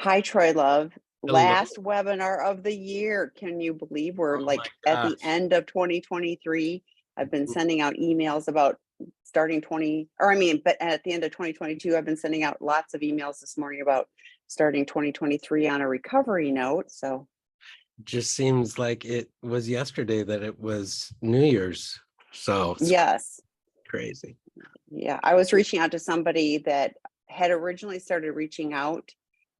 Hi, Troy Love. Hello. Last webinar of the year. Can you believe we're Oh my like at the gosh. end of 2023? I've been Mm, sending out emails about starting 20, or I mean, but at the end of 2022, I've been sending out lots of emails this morning about starting 2023 on a recovery note. So, just seems like it was yesterday that it was New Year's. So it's yes. crazy. Yeah, I was reaching out to somebody that had originally started reaching out.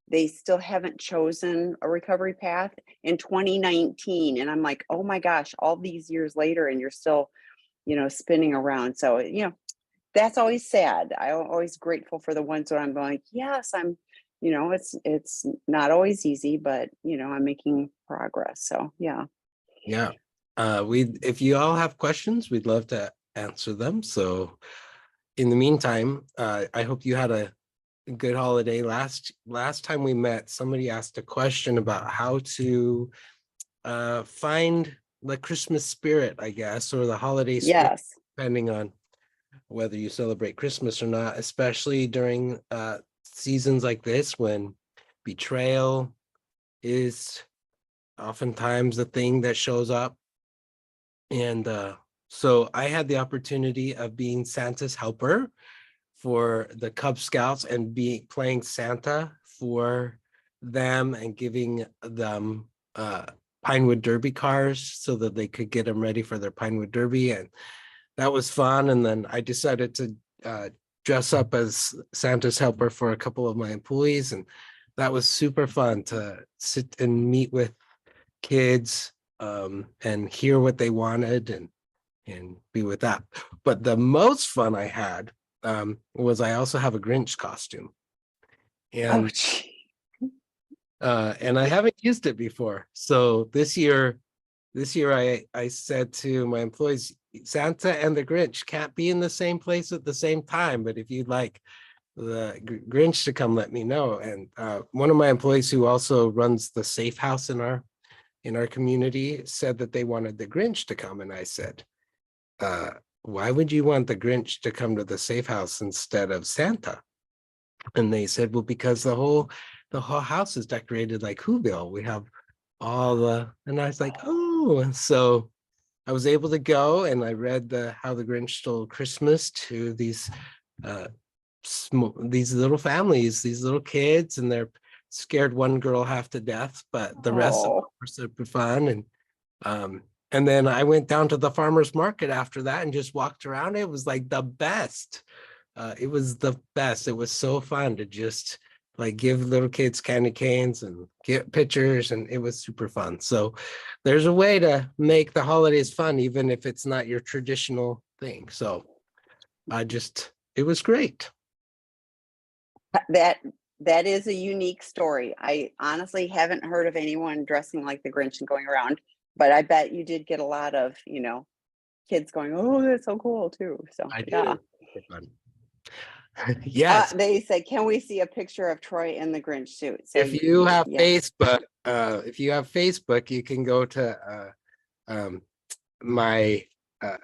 They still haven't chosen a recovery path in 2019. And I'm like, oh my gosh, all these years later, and you're still, spinning around. So, that's always sad. I'm always grateful for the ones where I'm going, yes, it's not always easy, but I'm making progress. So yeah. Yeah. We if you all have questions, we'd love to answer them. So in the meantime, I hope you had a good holiday. Last time we met, somebody asked a question about how to find the Christmas spirit, I guess, or the holiday spirit, Yes. depending on whether you celebrate Christmas or not, especially during seasons like this when betrayal is oftentimes the thing that shows up. And so I had the opportunity of being Santa's helper for the Cub Scouts and playing Santa for them and giving them Pinewood Derby cars so that they could get them ready for their Pinewood Derby. And that was fun. And then I decided to dress up as Santa's helper for a couple of my employees. And that was super fun to sit and meet with kids and hear what they wanted and be with that. But the most fun I had was I also have a Grinch costume. Oh, And gee. and I haven't used it before. So this year I said to my employees, Santa and the Grinch can't be in the same place at the same time, but if you'd like the Grinch to come, let me know. And one of my employees who also runs the safe house in our community said that they wanted the Grinch to come, and I said, why would you want the Grinch to come to the safe house instead of Santa? And they said, well, because the whole house is decorated like Whoville. We have and I was like, oh, and so I was able to go and I read How the Grinch Stole Christmas to uh these little families, these little kids, and they're scared one girl half to death, but the rest of them Oh, were super fun. And then I went down to the farmer's market after that and just walked around. It was like the best. It was the best. It was so fun to just like give little kids candy canes and get pictures, and it was super fun. So there's a way to make the holidays fun, even if it's not your traditional thing. So it was great. that that is a unique story. I honestly haven't heard of anyone dressing like the Grinch and going around, but I bet you did get a lot of, kids going, "Oh, that's so cool too." So, I yeah. did. Super fun. Yes. They say, "Can we see a picture of Troy in the Grinch suit?" So, If you have yeah. Facebook, you can go to my uh,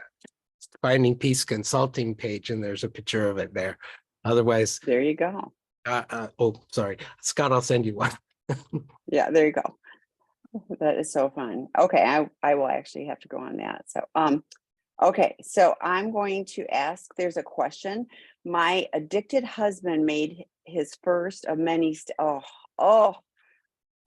Finding Peace Consulting page, and there's a picture of it there. Otherwise, There you go. oh, sorry, Scott, I'll send you one. Yeah, there you go. That is so fun. Okay, I will actually have to go on that. So, okay, so I'm going to ask, there's a question. My addicted husband made his first of many oh,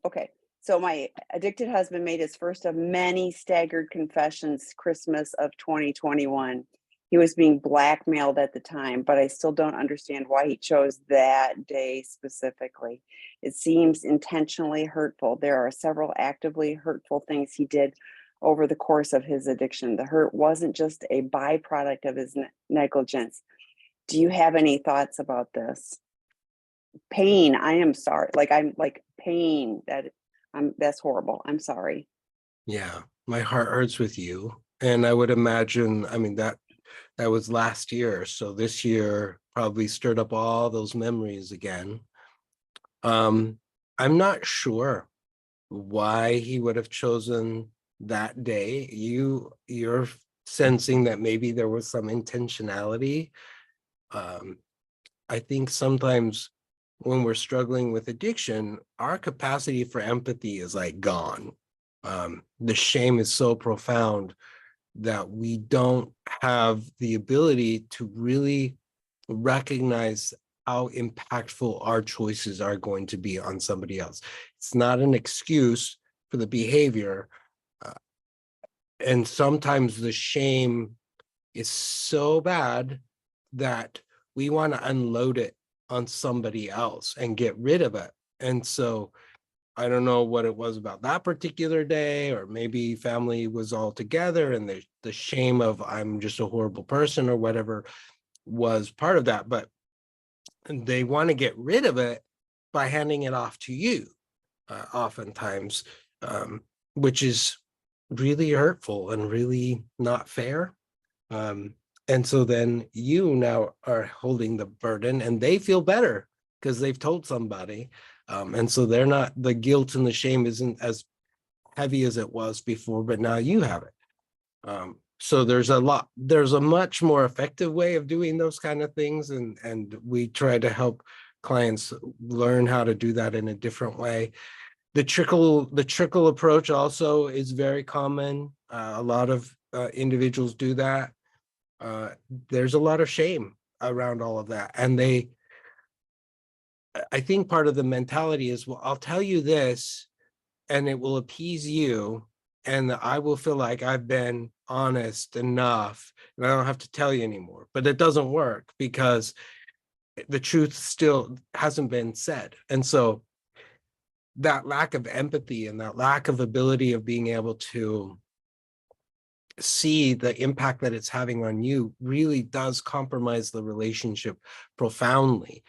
okay. So my addicted husband made his first of many staggered confessions Christmas of 2021. He was being blackmailed at the time, but I still don't understand why he chose that day specifically. It seems intentionally hurtful. There are several actively hurtful things he did over the course of his addiction. The hurt wasn't just a byproduct of his negligence. Do you have any thoughts about this? Pain, I am sorry. Like, I'm like pain that that's horrible. I'm sorry. Yeah, my heart hurts with you, and I would imagine. I mean that was last year, so this year probably stirred up all those memories again. Um, I'm not sure why he would have chosen that day. You're sensing that maybe there was some intentionality. um I think sometimes when we're struggling with addiction, our capacity for empathy is like gone. The shame is so profound that we don't have the ability to really recognize how impactful our choices are going to be on somebody else. It's not an excuse for the behavior. And sometimes the shame is so bad that we want to unload it on somebody else and get rid of it. And so I don't know what it was about that particular day, or maybe family was all together and the shame of I'm just a horrible person or whatever was part of that. But they want to get rid of it by handing it off to you, oftentimes, which is really hurtful and really not fair. And so then you now are holding the burden and they feel better because they've told somebody. And so they're not, the guilt and the shame isn't as heavy as it was before, but now you have it. So there's a much more effective way of doing those kind of things. And we try to help clients learn how to do that in a different way. The trickle approach also is very common. A lot of individuals do that. There's a lot of shame around all of that. And I think part of the mentality is, well, I'll tell you this and it will appease you. And I will feel like I've been honest enough and I don't have to tell you anymore. But it doesn't work because the truth still hasn't been said. And so that lack of empathy and that lack of ability of being able to see the impact that it's having on you really does compromise the relationship profoundly.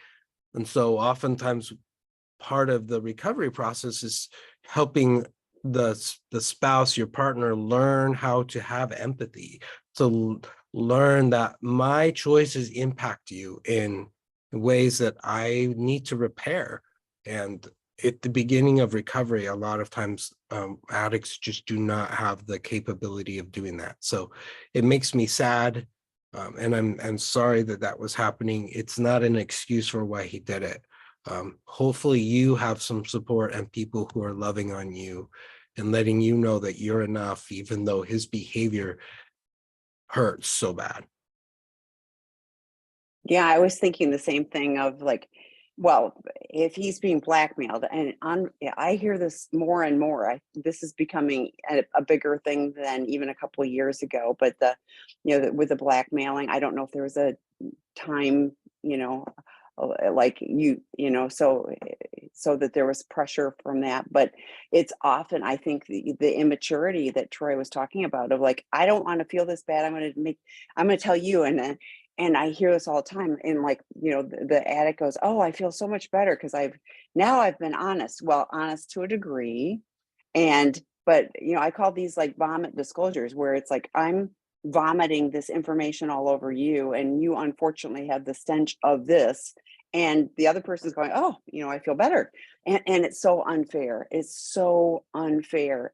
And so oftentimes part of the recovery process is helping the spouse, your partner, learn how to have empathy, to learn that my choices impact you in ways that I need to repair. And at the beginning of recovery, a lot of times addicts just do not have the capability of doing that. So it makes me sad. And I'm sorry that that was happening. It's not an excuse for why he did it. Hopefully you have some support and people who are loving on you and letting you know that you're enough, even though his behavior hurts so bad. Yeah, I was thinking the same thing of like, well, if he's being blackmailed, and yeah, I hear this more and more. This is becoming a bigger thing than even a couple of years ago. But with the blackmailing, I don't know if there was a time, like so that there was pressure from that. But it's often, I think, the immaturity that Troy was talking about of like, I don't want to feel this bad. I'm going to tell you. And I hear this all the time. And like, the addict goes, oh, I feel so much better because I've been honest. Well, honest to a degree. But I call these like vomit disclosures, where it's like, I'm vomiting this information all over you, and you unfortunately have the stench of this, and the other person's going, oh, I feel better. And it's so unfair. It's so unfair.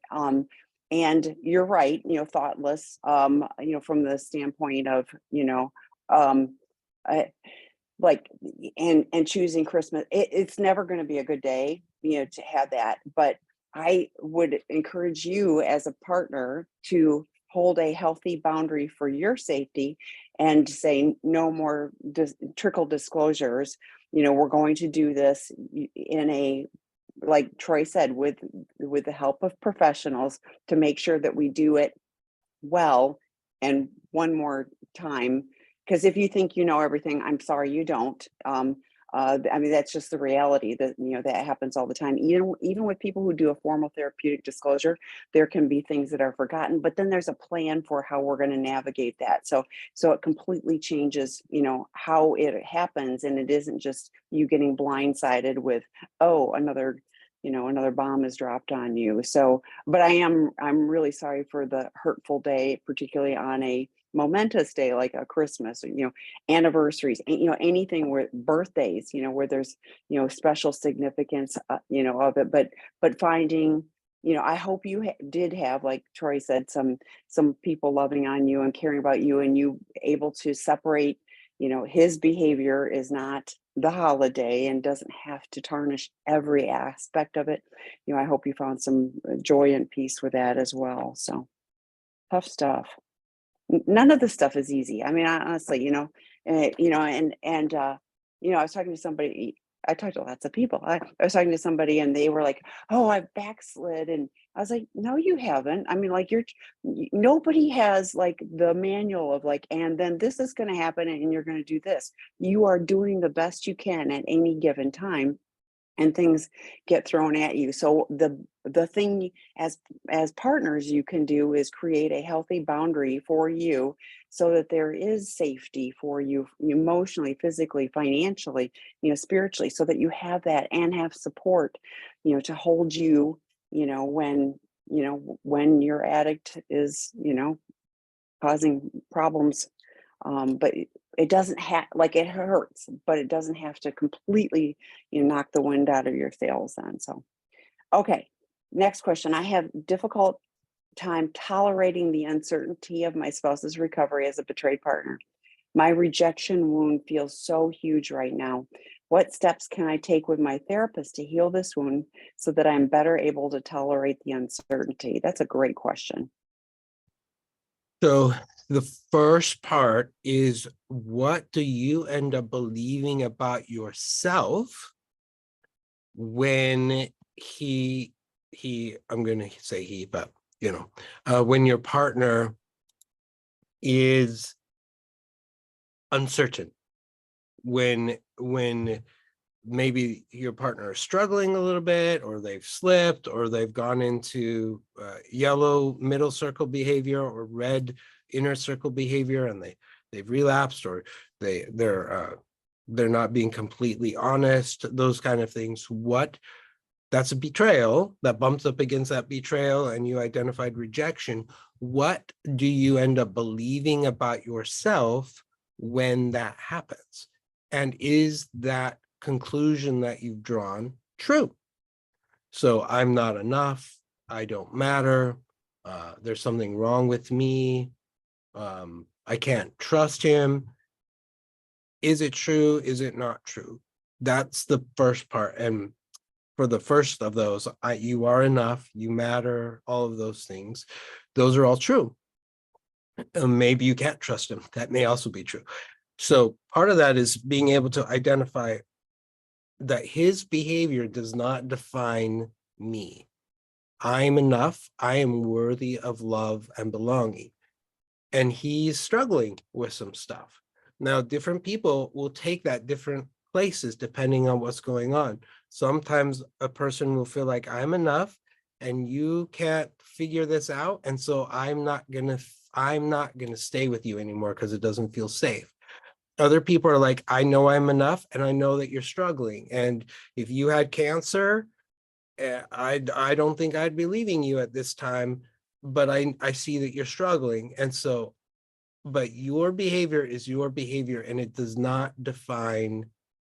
And you're right, thoughtless, from the standpoint of, um I, like, and choosing Christmas. It's never going to be a good day, to have that. But I would encourage you as a partner to hold a healthy boundary for your safety and say no more trickle disclosures. We're going to do this in a, like Troy said, with the help of professionals, to make sure that we do it well. And one more time, because if you think you know everything, I'm sorry, you don't. I mean, that's just the reality that, that happens all the time. Even with people who do a formal therapeutic disclosure, there can be things that are forgotten, but then there's a plan for how we're going to navigate that. So it completely changes, how it happens. And it isn't just you getting blindsided with, oh, another bomb is dropped on you. So, but I'm really sorry for the hurtful day, particularly on a momentous day like a Christmas, or anniversaries, anything, where birthdays, where there's special significance, of it. But finding, I hope you did have, like Troy said, some people loving on you and caring about you, and you able to separate his behavior is not the holiday and doesn't have to tarnish every aspect of it. I hope you found some joy and peace with that as well. So tough stuff. None of this stuff is easy. I mean, honestly, I was talking to somebody. I talked to lots of people. I was talking to somebody, and they were like, "Oh, I've backslid," and I was like, "No, you haven't. I mean, like, nobody has like the manual of like, and then this is going to happen, and you're going to do this. You are doing the best you can at any given time, and things get thrown at you. So the thing as partners you can do is create a healthy boundary for you so that there is safety for you emotionally, physically, financially, spiritually, so that you have that and have support, to hold you, when your addict is, causing problems. But it doesn't have, like, it hurts, but it doesn't have to completely, knock the wind out of your sails then. So, okay. Next question. I have difficult time tolerating the uncertainty of my spouse's recovery as a betrayed partner. My rejection wound feels so huge right now. What steps can I take with my therapist to heal this wound so that I'm better able to tolerate the uncertainty? That's a great question. So the first part is, what do you end up believing about yourself when I'm going to say he, but when your partner is uncertain, when maybe your partner is struggling a little bit, or they've slipped, or they've gone into yellow middle circle behavior or red inner circle behavior, and they've relapsed, or they're not being completely honest, those kind of things. That's a betrayal that bumps up against that betrayal, and you identified rejection. What do you end up believing about yourself when that happens? And is that conclusion that you've drawn true? So I'm not enough, I don't matter, there's something wrong with me, I can't trust him. Is it true? Is it not true? That's the first part. And for the first of those, you are enough, you matter, all of those things, those are all true. Maybe you can't trust him. That may also be true. So part of that is being able to identify that his behavior does not define me. I'm enough. I am worthy of love and belonging. And he's struggling with some stuff. Now, different people will take that different places depending on what's going on. Sometimes a person will feel like, I'm enough and you can't figure this out, and so I'm not gonna stay with you anymore because it doesn't feel safe. Other people are like, I know I'm enough and I know that you're struggling, and if you had cancer, I don't think I'd be leaving you at this time, but I see that you're struggling, and so, but your behavior is your behavior and it does not define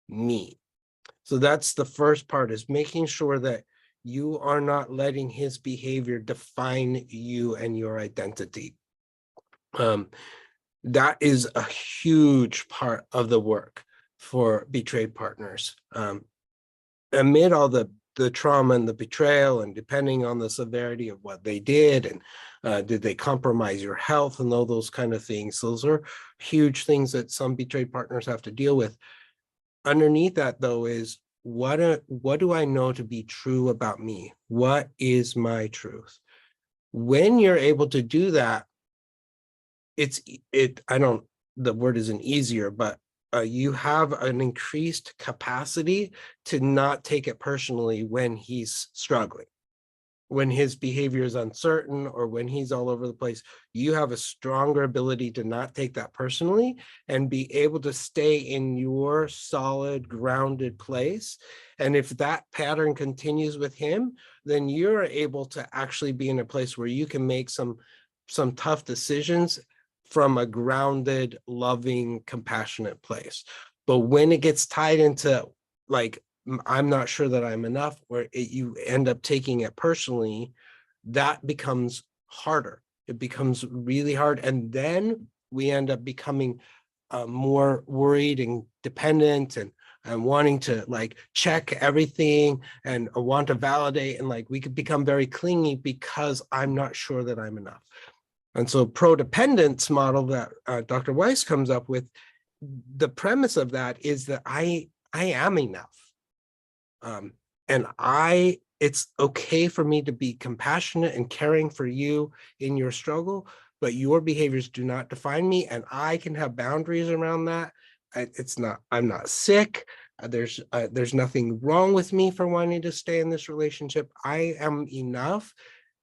me. So that's the first part, is making sure that you are not letting his behavior define you and your identity. That is a huge part of the work for betrayed partners. Amid all the trauma and the betrayal, and depending on the severity of what they did, and did they compromise your health and all those kind of things, those are huge things that some betrayed partners have to deal with. Underneath that, though, is what do I know to be true about me? What is my truth? When you're able to do that, the word isn't easier, but you have an increased capacity to not take it personally when he's struggling, when his behavior is uncertain, or when he's all over the place. You have a stronger ability to not take that personally and be able to stay in your solid, grounded place. And if that pattern continues with him, then you're able to actually be in a place where you can make some tough decisions from a grounded, loving, compassionate place. But when it gets tied into, like, I'm not sure that I'm enough, where you end up taking it personally, that becomes harder. It becomes really hard. And then we end up becoming more worried and dependent and wanting to like check everything and want to validate, and like we could become very clingy because I'm not sure that I'm enough. And so prodependence model that Dr. Weiss comes up with, the premise of that is that I am enough. And it's okay for me to be compassionate and caring for you in your struggle, but your behaviors do not define me, and I can have boundaries around that. I'm not sick. There's nothing wrong with me for wanting to stay in this relationship. I am enough,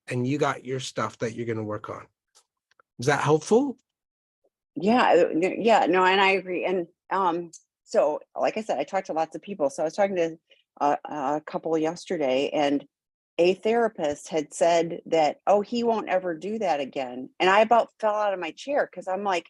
and you got your stuff that you're going to work on. Is that helpful? Yeah, yeah, no, and I agree. And so like I said, I talked to lots of people. So I was talking to a couple yesterday, and a therapist had said that, oh, he won't ever do that again. And I about fell out of my chair because I'm like,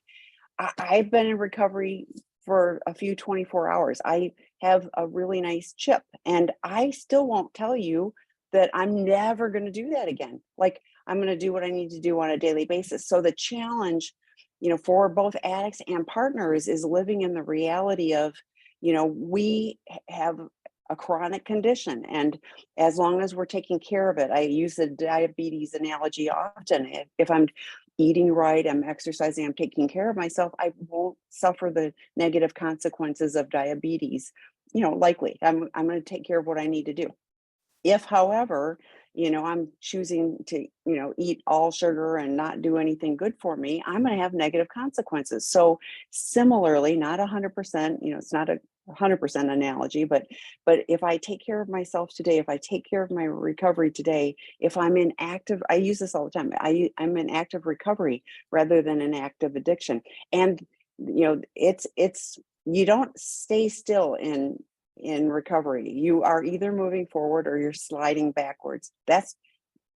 I've been in recovery for a few 24 hours. I have a really nice chip, and I still won't tell you that I'm never going to do that again. Like, I'm going to do what I need to do on a daily basis. So the challenge, for both addicts and partners is living in the reality of, we have a chronic condition, and as long as we're taking care of it, I use the diabetes analogy often. If I'm eating right, I'm exercising, I'm taking care of myself, I won't suffer the negative consequences of diabetes. Likely I'm going to take care of what I need to do. If, however, I'm choosing to, eat all sugar and not do anything good for me, I'm going to have negative consequences. So similarly, not 100%, it's not a 100% analogy, but if I take care of myself today, if I take care of my recovery today, if I'm in active, I use this all the time. I'm in active recovery rather than an active addiction. And, it's you don't stay still in recovery. You are either moving forward or you're sliding backwards. That's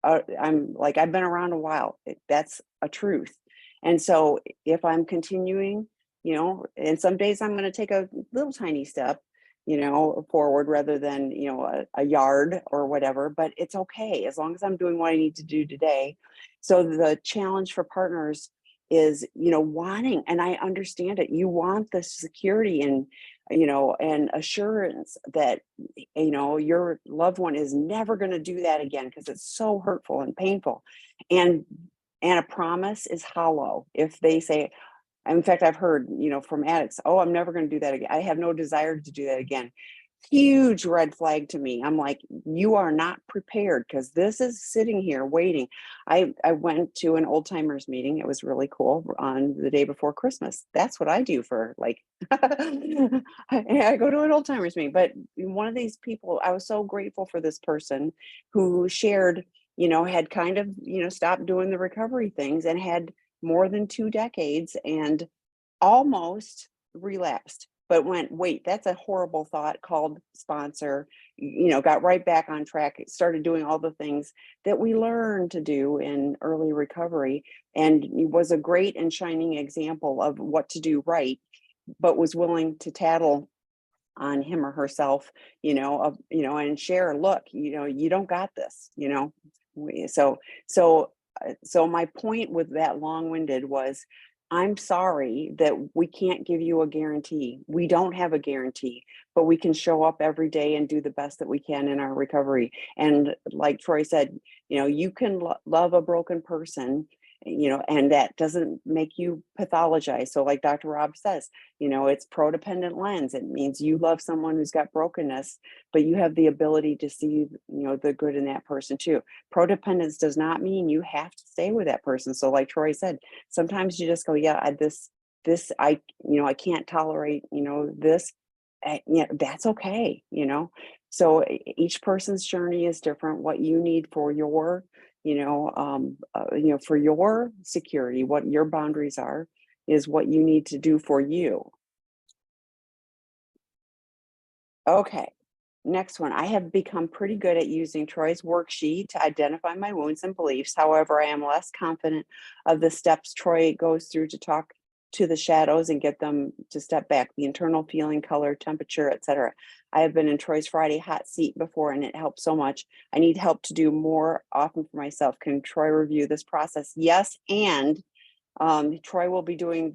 I've been around a while. That's a truth. And so if I'm continuing, and some days I'm going to take a little tiny step, forward rather than, a yard or whatever, but it's okay as long as I'm doing what I need to do today. So the challenge for partners is, wanting, and I understand it, you want the security and, and assurance that, your loved one is never going to do that again because it's so hurtful and painful. And a promise is hollow if they say, in fact, I've heard, from addicts, oh, I'm never going to do that again. I have no desire to do that again. Huge red flag to me. I'm like, you are not prepared because this is sitting here waiting. I went to an old timers meeting. It was really cool on the day before Christmas. That's what I do for like, I go to an old timers meeting. But one of these people, I was so grateful for this person who shared, had kind of, stopped doing the recovery things and had more than 2 decades and almost relapsed, but went, wait, that's a horrible thought, called sponsor, got right back on track, started doing all the things that we learned to do in early recovery, and was a great and shining example of what to do right, but was willing to tattle on him or herself, and share, look, you don't got this, so my point with that long-winded was, I'm sorry that we can't give you a guarantee. We don't have a guarantee, but we can show up every day and do the best that we can in our recovery. And like Troy said, you can love a broken person, and that doesn't make you pathologize. So like Dr. Rob says, it's prodependent lens. It means you love someone who's got brokenness, but you have the ability to see, the good in that person too. Prodependence does not mean you have to stay with that person. So like Troy said, sometimes you just go, yeah, I can't tolerate, this, that's okay, so each person's journey is different. What you need for your, for your security, what your boundaries are, is what you need to do for you. Okay. Next one. I have become pretty good at using Troy's worksheet to identify my wounds and beliefs. However, I am less confident of the steps Troy goes through to talk to the shadows and get them to step back, the internal feeling, color, temperature, etc. I have been in Troy's Friday hot seat before, and it helped so much. I need help to do more often for myself. Can Troy review this process? Yes, and Troy will be doing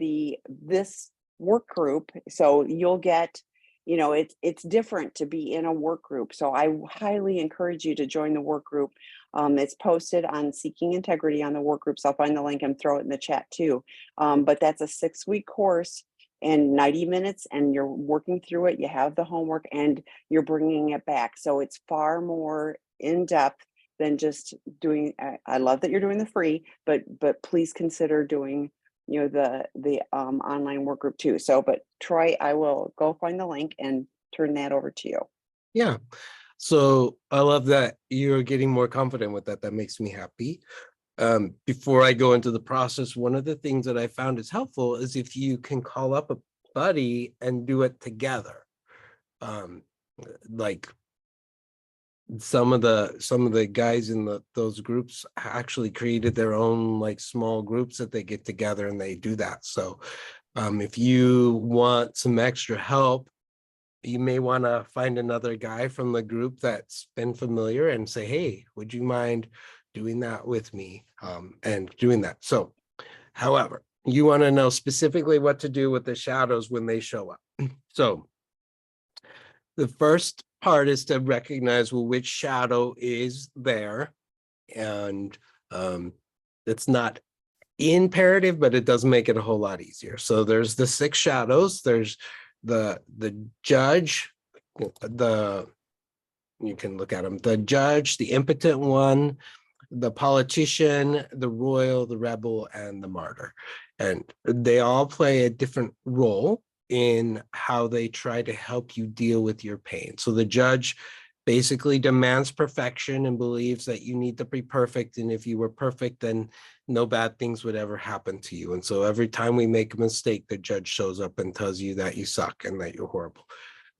this work group. So you'll get, it's different to be in a work group. So I highly encourage you to join the work group. It's posted on Seeking Integrity on the work groups. I'll find the link and throw it in the chat too. But that's a 6-week course and 90 minutes, and you're working through it. You have the homework and you're bringing it back. So it's far more in depth than just doing. I love that you're doing the free, but please consider doing the online work group too. So, but Troy, I will go find the link and turn that over to you. Yeah. So I love that you're getting more confident with that. That makes me happy. Before I go into the process, one of the things that I found is helpful is if you can call up a buddy and do it together. Like some of the guys in those groups actually created their own like small groups that they get together and they do that. So if you want some extra help, you may want to find another guy from the group that's been familiar and say, hey, would you mind doing that with me, and doing that. So, however, you want to know specifically what to do with the shadows when they show up. So the first part is to recognize, well, which shadow is there. And it's not imperative, but it does make it a whole lot easier. So there's the 6 shadows. There's the judge, you can look at them, the judge, the impotent one, the politician, the royal, the rebel, and the martyr. And they all play a different role in how they try to help you deal with your pain. So the judge basically demands perfection and believes that you need to be perfect. And if you were perfect, then no bad things would ever happen to you. And so every time we make a mistake, the judge shows up and tells you that you suck and that you're horrible.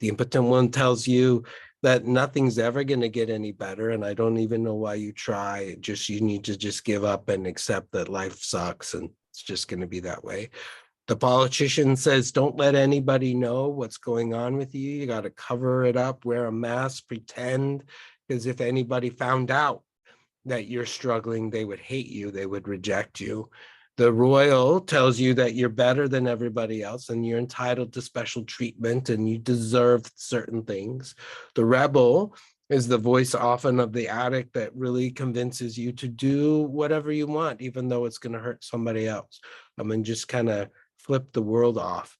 The impotent one tells you that nothing's ever going to get any better. And I don't even know why you try. You need to just give up and accept that life sucks and it's just going to be that way. The politician says, don't let anybody know what's going on with you. You got to cover it up, wear a mask, pretend, because if anybody found out that you're struggling, they would hate you, they would reject you. The royal tells you that you're better than everybody else and you're entitled to special treatment and you deserve certain things. The rebel is the voice often of the addict that really convinces you to do whatever you want, even though it's going to hurt somebody else. And just kind of flip the world off.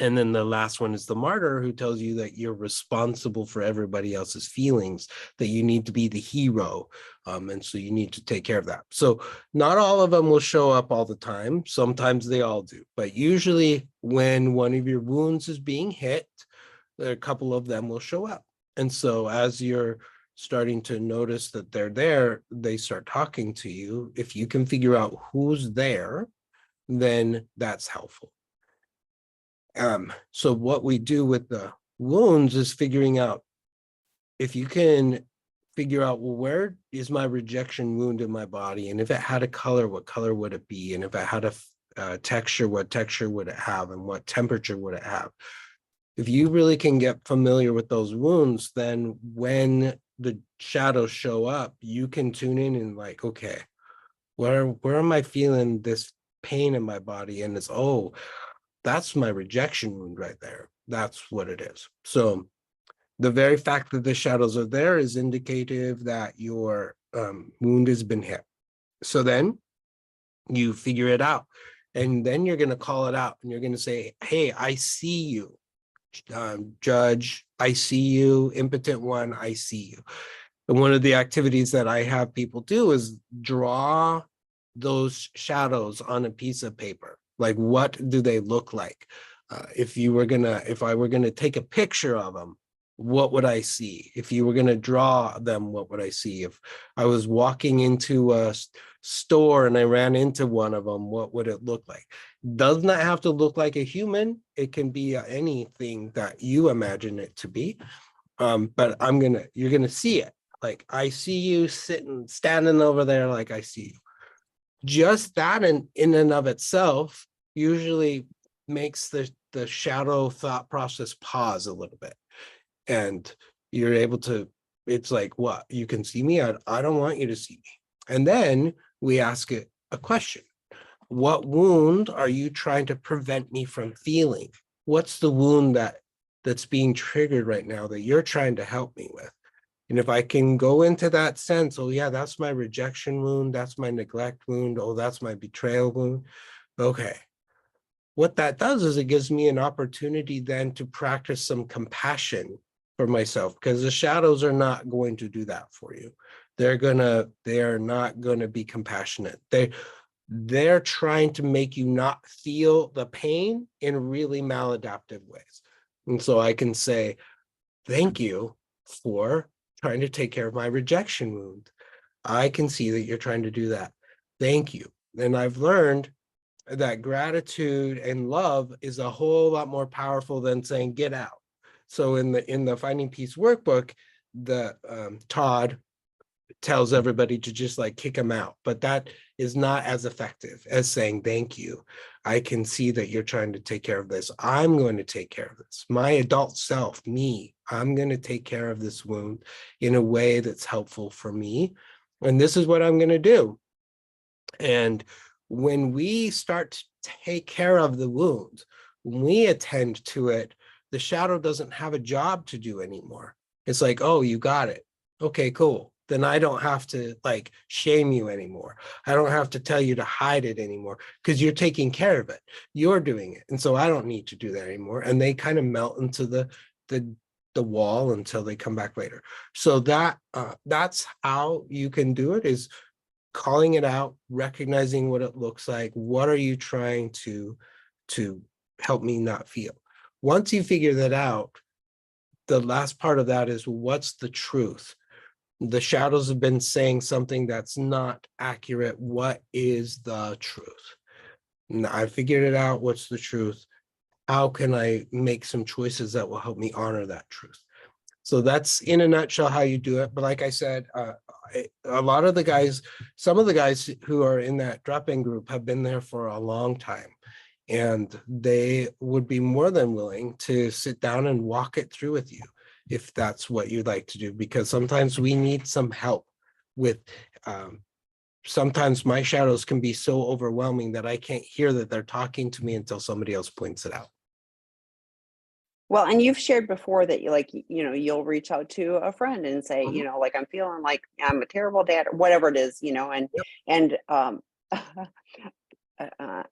And then the last one is the martyr, who tells you that you're responsible for everybody else's feelings, that you need to be the hero. And so you need to take care of that. So not all of them will show up all the time. Sometimes they all do. But usually when one of your wounds is being hit, a couple of them will show up. And so as you're starting to notice that they're there, they start talking to you. If you can figure out who's there, then that's helpful. So what we do with the wounds is figuring out, if you can figure out, well, where is my rejection wound in my body? And if it had a color, what color would it be? And if it had a texture, what texture would it have? And what temperature would it have? If you really can get familiar with those wounds, then when the shadows show up, you can tune in and like, okay, where am I feeling this pain in my body? And it's, oh, that's my rejection wound right there. That's what it is. So the very fact that the shadows are there is indicative that your wound has been hit. So then you figure it out. And then you're going to call it out and you're going to say, hey, I see you. Judge, I see you. Impotent one, I see you. And one of the activities that I have people do is draw those shadows on a piece of paper. Like, what do they look like? If I were gonna take a picture of them, what would I see? If you were gonna draw them, what would I see? If I was walking into a store and I ran into one of them, what would it look like? Does not have to look like a human. It can be anything that you imagine it to be. But you're gonna see it. Like, I see you standing over there, like I see you. Just that in and of itself usually makes the shadow thought process pause a little bit. And you're able to, it's like, what? You can see me? I don't want you to see me. And then we ask it a question. what wound are you trying to prevent me from feeling? What's the wound that's being triggered right now that you're trying to help me with? And if I can go into that sense, oh yeah, that's my rejection wound, that's my neglect wound, oh, that's my betrayal wound. Okay. What that does is it gives me an opportunity then to practice some compassion for myself, because the shadows are not going to do that for you. They're not gonna be compassionate. They're trying to make you not feel the pain in really maladaptive ways. And so I can say, thank you for trying to take care of my rejection wound. I can see that you're trying to do that. Thank you. And I've learned that gratitude and love is a whole lot more powerful than saying get out. So in the Finding Peace workbook, the Todd tells everybody to just like kick them out, but that is not as effective as saying thank you. I can see that you're trying to take care of this. I'm going to take care of this. My adult self, me, I'm going to take care of this wound in a way that's helpful for me. And this is what I'm going to do. And when we start to take care of the wound, when we attend to it, the shadow doesn't have a job to do anymore. It's like, oh, you got it. Okay, cool. Then I don't have to like shame you anymore. I don't have to tell you to hide it anymore because you're taking care of it. You're doing it. And so I don't need to do that anymore. And they kind of melt into the wall until they come back later. So that's how you can do it, is calling it out, recognizing what it looks like. What are you trying to help me not feel? Once you figure that out, the last part of that is, what's the truth? The shadows have been saying something that's not accurate. What is the truth? And I figured it out. What's the truth? How can I make some choices that will help me honor that truth? So that's in a nutshell how you do it. But like I said, a lot of the guys, some of the guys who are in that drop-in group have been there for a long time, and they would be more than willing to sit down and walk it through with you if that's what you'd like to do, because sometimes we need some help with, sometimes my shadows can be so overwhelming that I can't hear that they're talking to me until somebody else points it out. Well, and you've shared before that you like, you'll reach out to a friend and say, Mhm. like I'm feeling like I'm a terrible dad or whatever it is, Yep. and I'm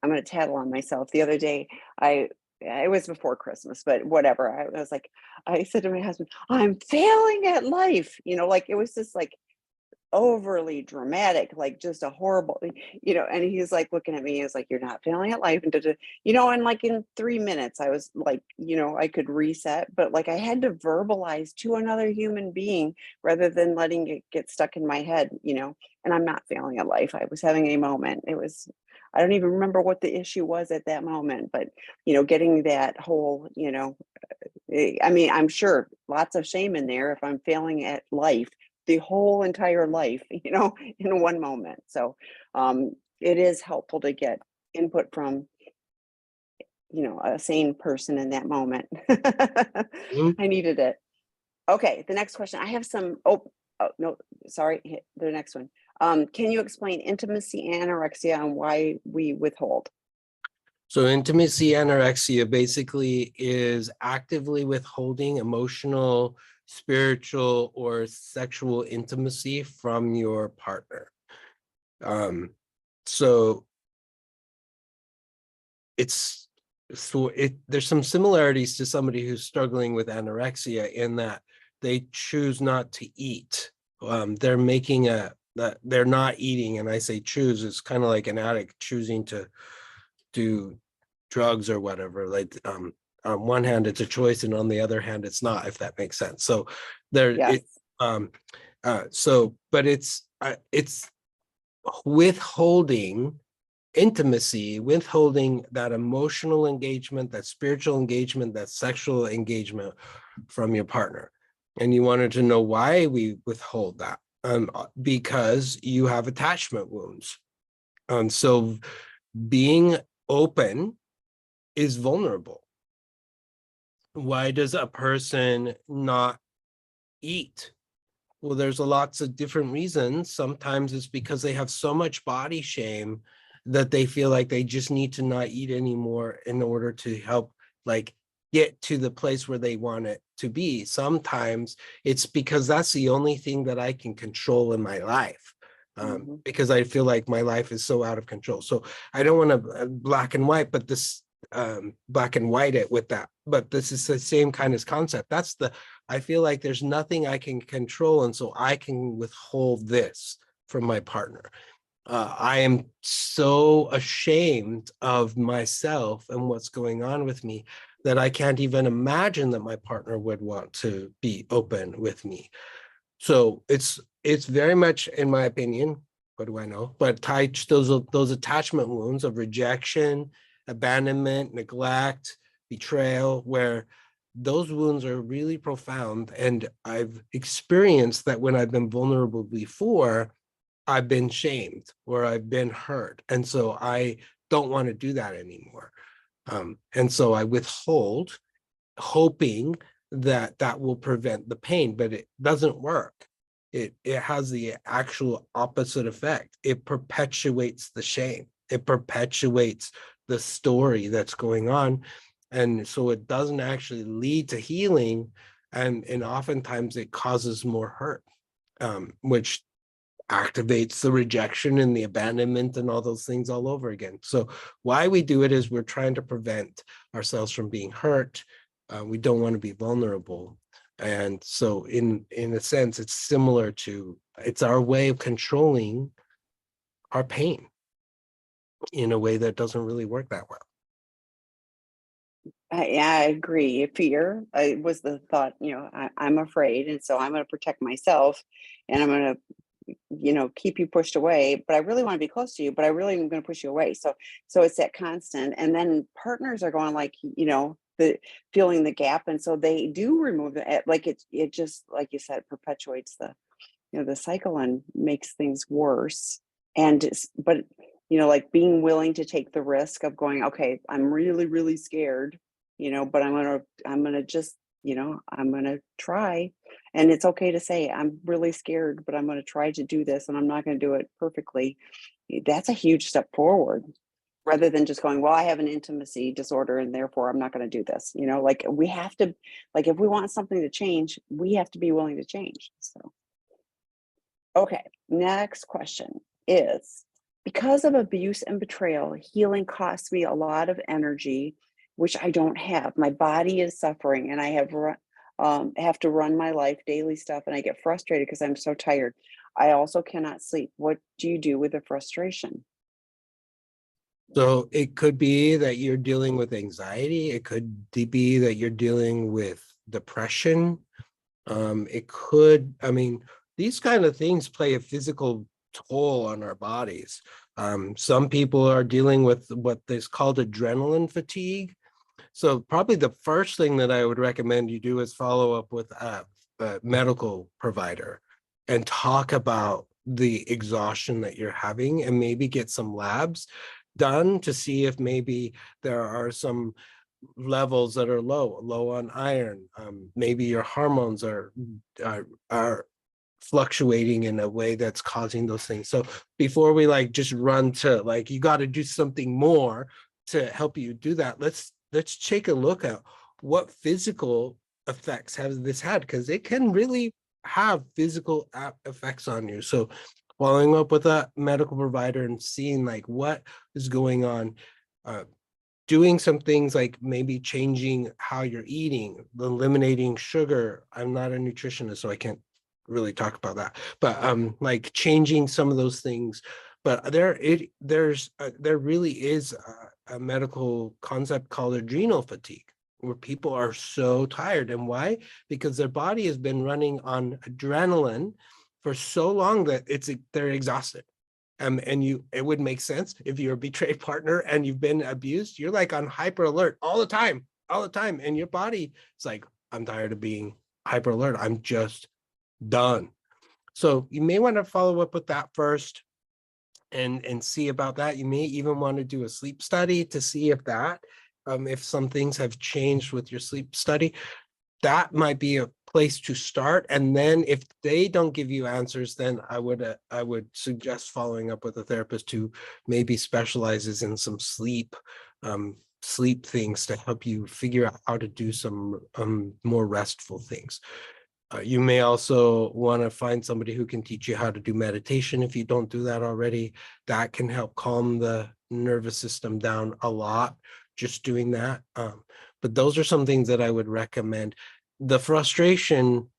going to tattle on myself. The other day, I it was before Christmas, but whatever. I was like, I said to my husband, "I'm failing at life." Like it was just like overly dramatic, like just a horrible, and he's like looking at me, he's like, "You're not failing at life." And, and like in 3 minutes, I was like, I could reset, but like I had to verbalize to another human being rather than letting it get stuck in my head, and I'm not failing at life. I was having a moment. I don't even remember what the issue was at that moment, but, getting that whole, I mean, I'm sure lots of shame in there if I'm failing at life, the whole entire life, in one moment. So it is helpful to get input from, a sane person in that moment. Mhm. I needed it. Okay, the next question. I have some, oh no, sorry, the next one. Can you explain intimacy anorexia and why we withhold? So intimacy anorexia basically is actively withholding emotional, spiritual, or sexual intimacy from your partner. So it's there's some similarities to somebody who's struggling with anorexia in that they choose not to eat. They're making that they're not eating, and I say choose, it's kind of like an addict choosing to do drugs or whatever. Like on one hand it's a choice, and on the other hand it's not, if that makes sense. So there Yes. it but it's withholding intimacy, withholding that emotional engagement, that spiritual engagement, that sexual engagement from your partner. And you wanted to know why we withhold that. Because you have attachment wounds. So being open is vulnerable. Why does a person not eat? Well, there's lots of different reasons. Sometimes it's because they have so much body shame that they feel like they just need to not eat anymore in order to help like get to the place where they want it to be. Sometimes it's because that's the only thing that I can control in my life. Mhm. Because I feel like my life is so out of control. So I don't want to black and white, but this black and white it with that. But this is the same kind of concept. I feel like there's nothing I can control. And so I can withhold this from my partner. I am so ashamed of myself and what's going on with me that I can't even imagine that my partner would want to be open with me. So it's very much, in my opinion, what do I know? But tied to those attachment wounds of rejection, abandonment, neglect, betrayal, where those wounds are really profound. And I've experienced that when I've been vulnerable before, I've been shamed or I've been hurt. And so I don't want to do that anymore. And so I withhold, hoping that that will prevent the pain, but it doesn't work. It has the actual opposite effect. It perpetuates the shame. It perpetuates the story that's going on. And so it doesn't actually lead to healing. And oftentimes it causes more hurt, which activates the rejection and the abandonment and all those things all over again. So why we do it is we're trying to prevent ourselves from being hurt. We don't want to be vulnerable. And so in a sense, it's similar to, it's our way of controlling our pain in a way that doesn't really work that well. Yeah, I agree. Fear was the thought, I'm afraid. And so I'm going to protect myself and I'm going to, keep you pushed away, but I really want to be close to you, but I really am going to push you away. So it's that constant. And then partners are going like, the feeling the gap. And so they do remove it. Like it just, like you said, perpetuates the cycle and makes things worse. But like being willing to take the risk of going, okay, I'm really, really scared, but I'm gonna just, I'm gonna try. And it's okay to say, I'm really scared, but I'm gonna try to do this and I'm not gonna do it perfectly. That's a huge step forward rather than just going, well, I have an intimacy disorder and therefore I'm not going to do this. Like we have to, like, if we want something to change, we have to be willing to change. So, okay, next question is, because of abuse and betrayal, healing costs me a lot of energy, which I don't have. My body is suffering and I have to run my life, daily stuff, and I get frustrated because I'm so tired. I also cannot sleep. What do you do with the frustration? So it could be that you're dealing with anxiety. It could be that you're dealing with depression. It could, I mean, these kind of things play a physical toll on our bodies. Some people are dealing with what is called adrenaline fatigue. So probably the first thing that I would recommend you do is follow up with a medical provider and talk about the exhaustion that you're having and maybe get some labs done to see if maybe there are some levels that are low on iron. Maybe your hormones are fluctuating in a way that's causing those things. So before we like just run to like, you got to do something more to help you do that, let's take a look at what physical effects have this had, because it can really have physical effects on you. So following up with a medical provider and seeing like what is going on, doing some things like maybe changing how you're eating, eliminating sugar. I'm not a nutritionist, so I can't really talk about that, but like changing some of those things. But there really is a medical concept called adrenal fatigue, where people are so tired. And why? Because their body has been running on adrenaline for so long that they're exhausted. And it would make sense if you're a betrayed partner and you've been abused, you're like on hyper alert all the time, and your body is like, I'm tired of being hyper alert, I'm just done. So you may want to follow up with that first and see about that. You may even want to do a sleep study to see if some things have changed with your sleep study. That might be a place to start. And then if they don't give you answers, then I would suggest following up with a therapist who maybe specializes in some sleep things to help you figure out how to do some more restful things. You may also want to find somebody who can teach you how to do meditation if you don't do that already. That can help calm the nervous system down a lot, just doing that. But those are some things that I would recommend. The frustration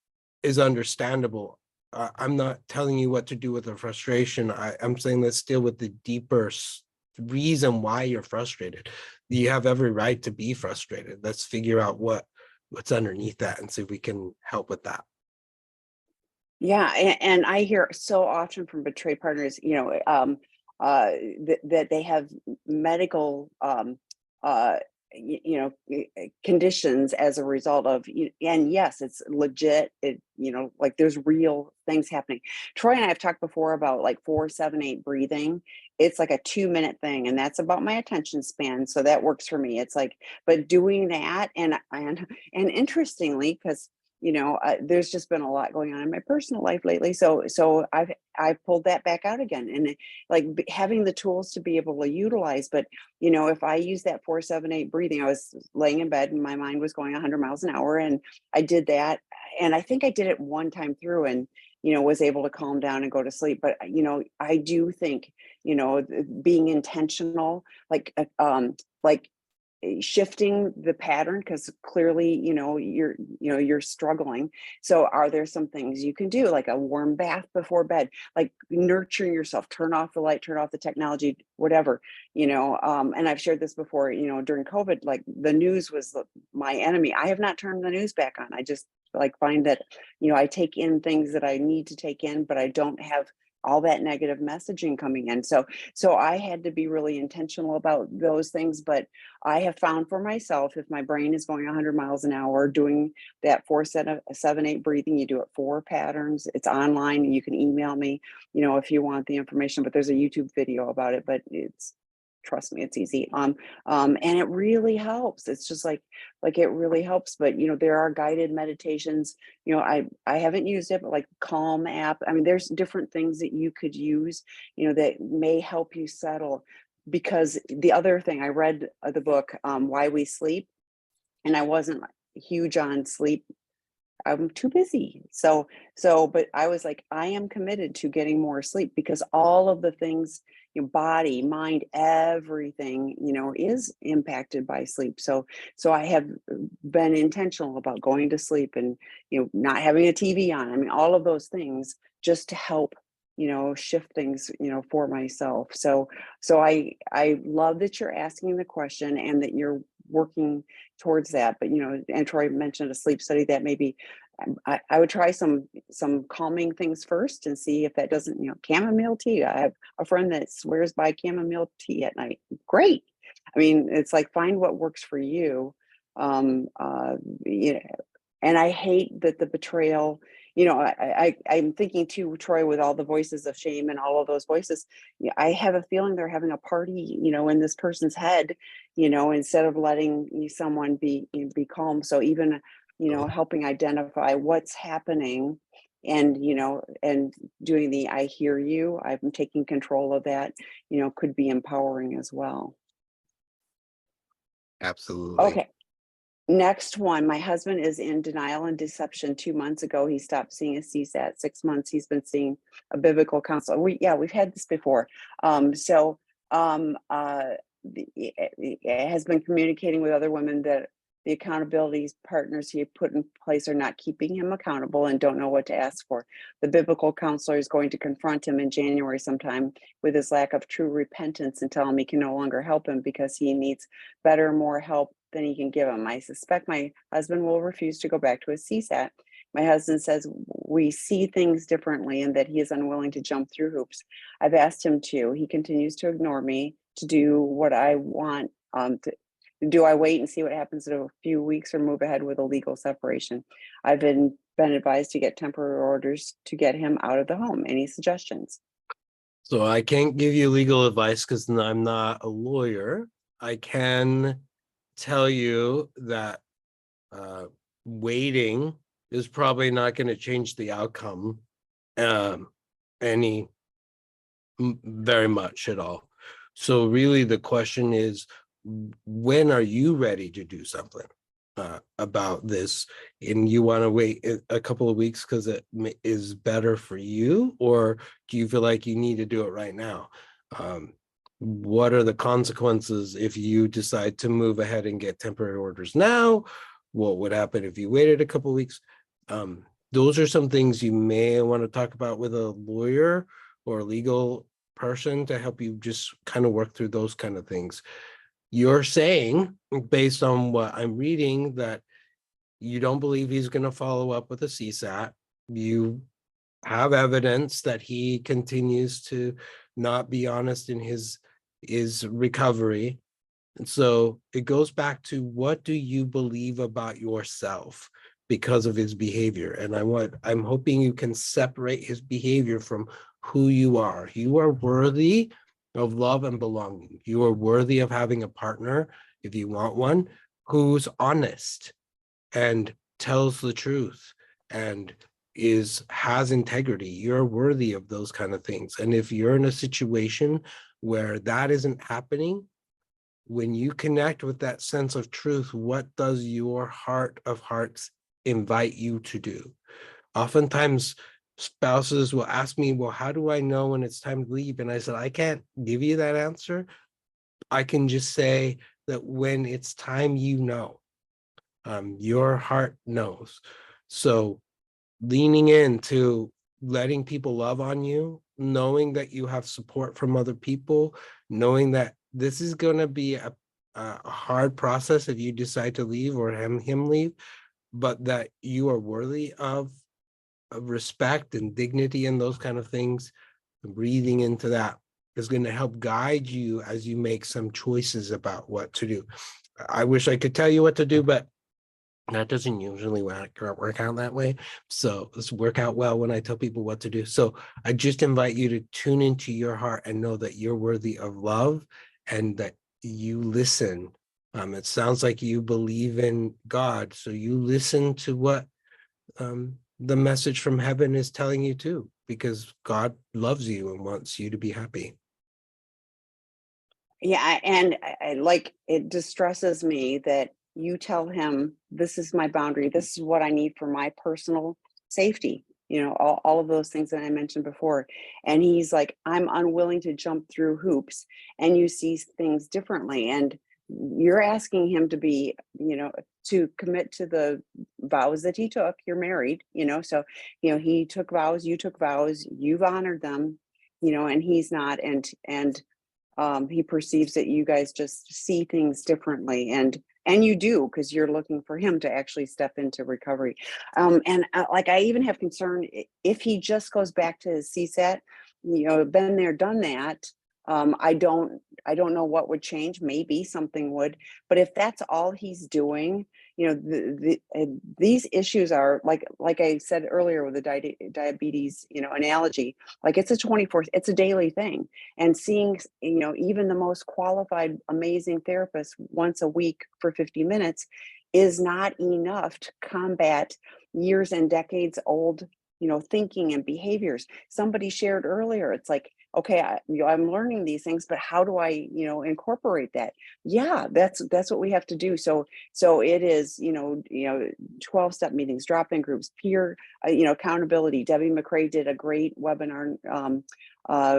is understandable. I'm not telling you what to do with the frustration. I'm saying let's deal with the deeper reason why you're frustrated. You have every right to be frustrated. Let's figure out what's underneath that and see if we can help with that. Yeah, and I hear so often from betrayed partners, that they have medical, conditions as a result of, and yes, it's legit. Like there's real things happening. Troy and I have talked before about like 4-7-8 breathing. It's like a 2-minute thing, and that's about my attention span. So that works for me. It's like, but doing that, and interestingly, because there's just been a lot going on in my personal life lately. So I've pulled that back out again, and like having the tools to be able to utilize. But if I use that 4-7-8 breathing, I was laying in bed and my mind was going 100 miles an hour, and I did that, and I think I did it one time through, and was able to calm down and go to sleep. But I do think being intentional, like shifting the pattern, because clearly you're struggling. So are there some things you can do, like a warm bath before bed, like nurturing yourself, turn off the light, turn off the technology, whatever. And I've shared this before, during COVID, like the news was my enemy. I have not turned the news back on. I just like find that I take in things that I need to take in, but I don't have all that negative messaging coming in. So I had to be really intentional about those things. But I have found for myself, if my brain is going 100 miles an hour, doing that 4-7-8 breathing, you do it 4 patterns. It's online. You can email me, if you want the information, but there's a YouTube video about it, but trust me, it's easy. And it really helps. It's just like it really helps. But there are guided meditations. I haven't used it, but like Calm app. I mean, there's different things that you could use, that may help you settle. Because the other thing, I read the book, Why We Sleep, and I wasn't huge on sleep. I'm too busy. But I was like, I am committed to getting more sleep, because all of the things, your body, mind, everything, is impacted by sleep. So I have been intentional about going to sleep, and, not having a TV on. I mean, all of those things just to help, shift things, for myself. So I love that you're asking the question and that you're working towards that. But and Troy mentioned a sleep study that maybe I would try some calming things first and see if that doesn't, chamomile tea. I have a friend that swears by chamomile tea at night. Great. I mean, it's like, find what works for you. Um, uh, you and I hate that the betrayal, I'm thinking too, Troy, with all the voices of shame and all of those voices, I have a feeling they're having a party, in this person's head, instead of letting someone be calm. So even, helping identify what's happening, and, and doing the I hear you, I'm taking control of that, could be empowering as well. Absolutely. Okay. Next one, my husband is in denial and deception. 2 months ago, he stopped seeing a CSAT. 6 months, he's been seeing a biblical counselor. We've had this before. It has been communicating with other women that the accountability partners he put in place are not keeping him accountable and don't know what to ask for. The biblical counselor is going to confront him in January sometime with his lack of true repentance and tell him he can no longer help him because he needs better, more help than he can give him. I suspect my husband will refuse to go back to his CSAT. My husband says we see things differently and that he is unwilling to jump through hoops. I've asked him to. He continues to ignore me, to do what I want. Do I wait and see what happens in a few weeks, or move ahead with a legal separation? I've been advised to get temporary orders to get him out of the home. Any suggestions? So I can't give you legal advice because I'm not a lawyer. I can tell you that waiting is probably not going to change the outcome any very much at all. So really the question is, when are you ready to do something about this? And you want to wait a couple of weeks because it is better for you, or do you feel like you need to do it right now? What are the consequences if you decide to move ahead and get temporary orders now? What would happen if you waited a couple of weeks? Those are some things you may want to talk about with a lawyer or a legal person to help you just kind of work through those kind of things. You're saying, based on what I'm reading, that you don't believe he's going to follow up with a CSAT. You have evidence that he continues to not be honest in his recovery. And so it goes back to, what do you believe about yourself because of his behavior? And I'm hoping you can separate his behavior from who you are. You are worthy of love and belonging. You are worthy of having a partner, if you want one, who's honest and tells the truth and has integrity. You're worthy of those kind of things. And if you're in a situation where that isn't happening, when you connect with that sense of truth, what does your heart of hearts invite you to do? Oftentimes spouses will ask me, well, how do I know when it's time to leave? And I said, I can't give you that answer. I can just say that when it's time, you know, your heart knows. So leaning into letting people love on you, knowing that you have support from other people, knowing that this is going to be a hard process if you decide to leave or him leave, but that you are worthy of respect and dignity and those kind of things. Breathing into that is going to help guide you as you make some choices about what to do. I wish I could tell you what to do, but that doesn't usually work out that way. So let's work out well when I tell people what to do. So I just invite you to tune into your heart and know that you're worthy of love and that you listen. It sounds like you believe in God, so you listen to what the message from heaven is telling you too, because God loves you and wants you to be happy. Yeah, and I like, it distresses me that you tell him, this is my boundary, this is what I need for my personal safety, all of those things that I mentioned before. And he's like, I'm unwilling to jump through hoops, and you see things differently. And you're asking him to be, to commit to the vows that he took. You're married, so, he took vows, you took vows, you've honored them, and he's not. And he perceives that you guys just see things differently, and you do, because you're looking for him to actually step into recovery. And like, I even have concern if he just goes back to his CSAT, been there, done that. I don't know what would change. Maybe something would, but if that's all he's doing, these issues are like I said earlier with the diabetes, analogy. Like, it's it's a daily thing. And seeing, even the most qualified, amazing therapist once a week for 50 minutes is not enough to combat years and decades old, thinking and behaviors. Somebody shared earlier, it's like, okay, I'm learning these things, but how do I, incorporate that? Yeah, that's what we have to do. So it is, 12-step meetings, drop-in groups, peer, accountability. Debbie McRae did a great webinar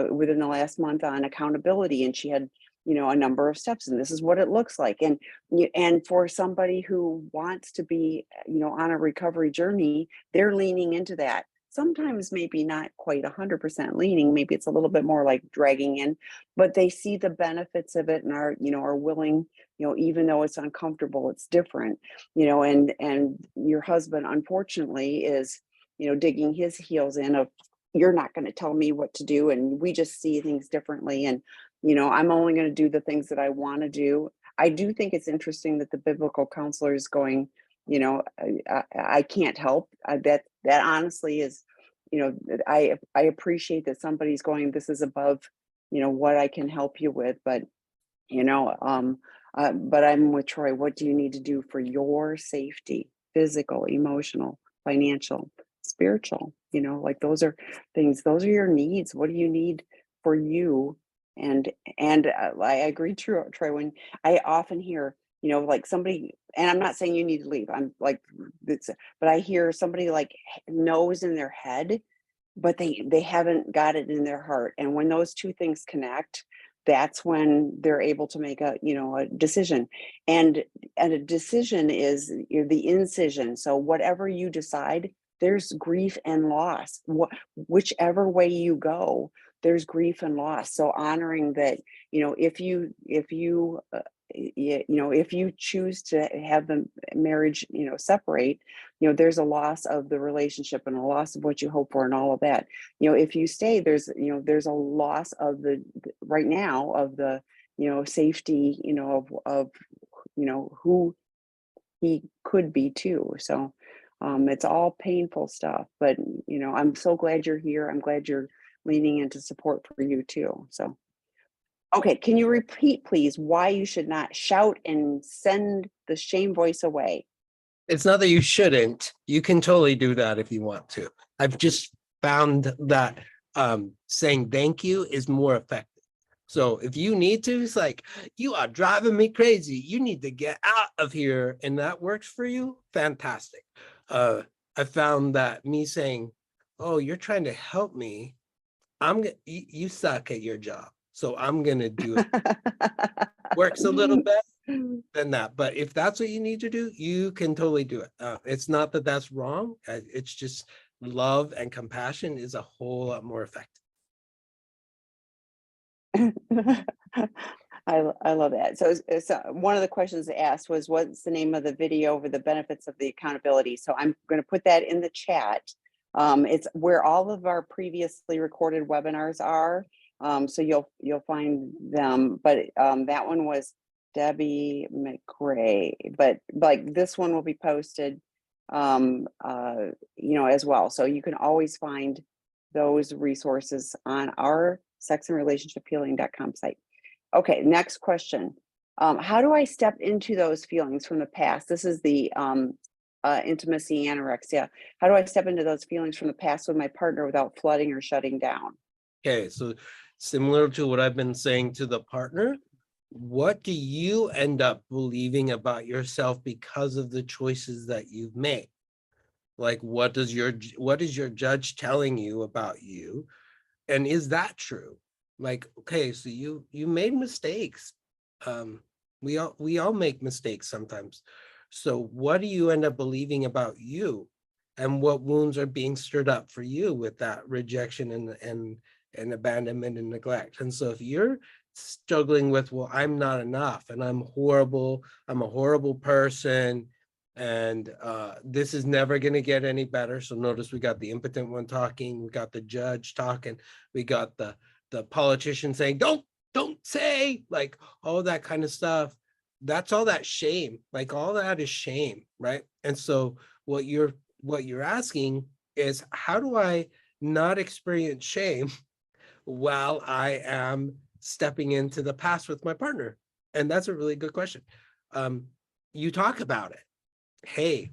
within the last month on accountability, and she had, a number of steps, and this is what it looks like. And for somebody who wants to be, on a recovery journey, they're leaning into that. Sometimes maybe not quite 100% leaning, maybe it's a little bit more like dragging in, but they see the benefits of it and are willing, even though it's uncomfortable, it's different, and your husband, unfortunately, is, digging his heels in of, you're not going to tell me what to do, and we just see things differently, and I'm only going to do the things that I want to do. I do think it's interesting that the biblical counselor is going, I can't help. That honestly is, I appreciate that somebody's going, this is above, what I can help you with. But but I'm with Troy. What do you need to do for your safety, physical, emotional, financial, spiritual, like those are things, those are your needs. What do you need for you? And I agree, Troy, when I often hear, like somebody, and I'm not saying you need to leave. I'm like, but I hear somebody like knows in their head, but they haven't got it in their heart. And when those two things connect, that's when they're able to make a decision. And a decision is the incision. So whatever you decide, there's grief and loss. Whichever way you go, there's grief and loss. So honoring that, if you choose to have the marriage, separate, there's a loss of the relationship and a loss of what you hope for and all of that. If you stay, there's a loss of the right now of the, safety, of who he could be too. So it's all painful stuff, but I'm so glad you're here. I'm glad you're leaning into support for you too. So okay, can you repeat, please, why you should not shout and send the shame voice away? It's not that you shouldn't. You can totally do that if you want to. I've just found that saying thank you is more effective. So if you need to, it's like, you are driving me crazy. You need to get out of here. And that works for you. Fantastic. I found that me saying, oh, you're trying to help me. You suck at your job. So I'm going to do it. Works a little better than that. But if that's what you need to do, you can totally do it. It's not that that's wrong. It's just love and compassion is a whole lot more effective. I love that. So one of the questions asked was, what's the name of the video over the benefits of the accountability? So I'm going to put that in the chat. It's where all of our previously recorded webinars are. So you'll find them, but that one was Debbie McRae, but like this one will be posted, as well. So you can always find those resources on our sexandrelationshiphealing.com site. Okay, next question. How do I step into those feelings from the past? This is the intimacy anorexia. How do I step into those feelings from the past with my partner without flooding or shutting down? Okay, so similar to what I've been saying to the partner, what do you end up believing about yourself because of the choices that you've made? Like, what is your judge telling you about you? And is that true? Like, okay, so you made mistakes. We all make mistakes sometimes. So what do you end up believing about you? And what wounds are being stirred up for you with that rejection and abandonment and neglect? And so if you're struggling with, well, I'm not enough and I'm horrible, I'm a horrible person, and this is never going to get any better. So notice we got the impotent one talking, we got the judge talking, we got the politician saying, don't say, like all that kind of stuff. That's all that shame, like all that is shame, right? And so what you're asking is, how do I not experience shame while I am stepping into the past with my partner? And that's a really good question. You talk about it. Hey,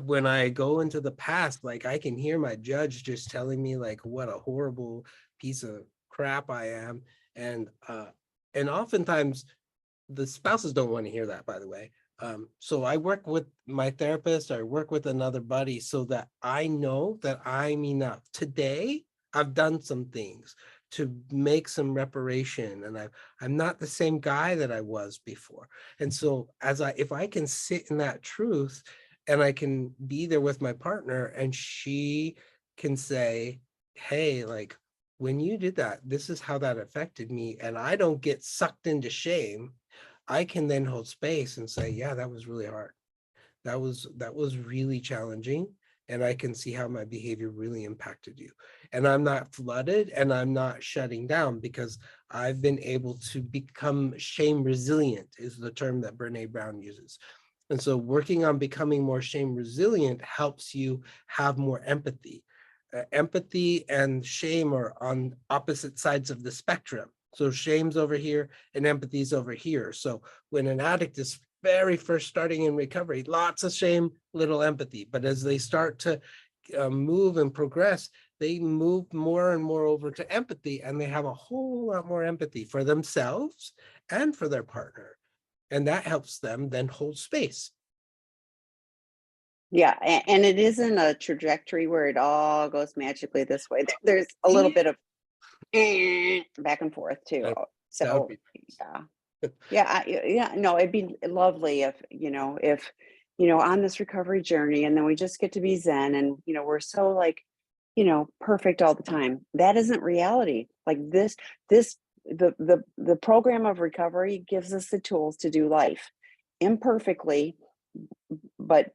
when I go into the past, like I can hear my judge just telling me like what a horrible piece of crap I am. And oftentimes the spouses don't want to hear that, by the way. So I work with my therapist, I work with another buddy so that I know that I'm enough. Today, I've done some things to make some reparation, and I'm not the same guy that I was before. And so if I can sit in that truth and I can be there with my partner and she can say, hey, like when you did that, this is how that affected me, and I don't get sucked into shame, I can then hold space and say, yeah, that was really hard. That was really challenging. And I can see how my behavior really impacted you. And I'm not flooded and I'm not shutting down because I've been able to become shame resilient, is the term that Brene Brown uses. And so working on becoming more shame resilient helps you have more empathy. Empathy and shame are on opposite sides of the spectrum. So shame's over here and empathy's over here. So when an addict is very first starting in recovery, lots of shame, little empathy. But as they start to move and progress, they move more and more over to empathy, and they have a whole lot more empathy for themselves and for their partner. And that helps them then hold space. Yeah, and it isn't a trajectory where it all goes magically this way. There's a little bit of back and forth too. That would So be nice. yeah, no, it'd be lovely if, on this recovery journey, and then we just get to be zen, and we're so like, perfect all the time. That isn't reality. Like the program of recovery gives us the tools to do life imperfectly, but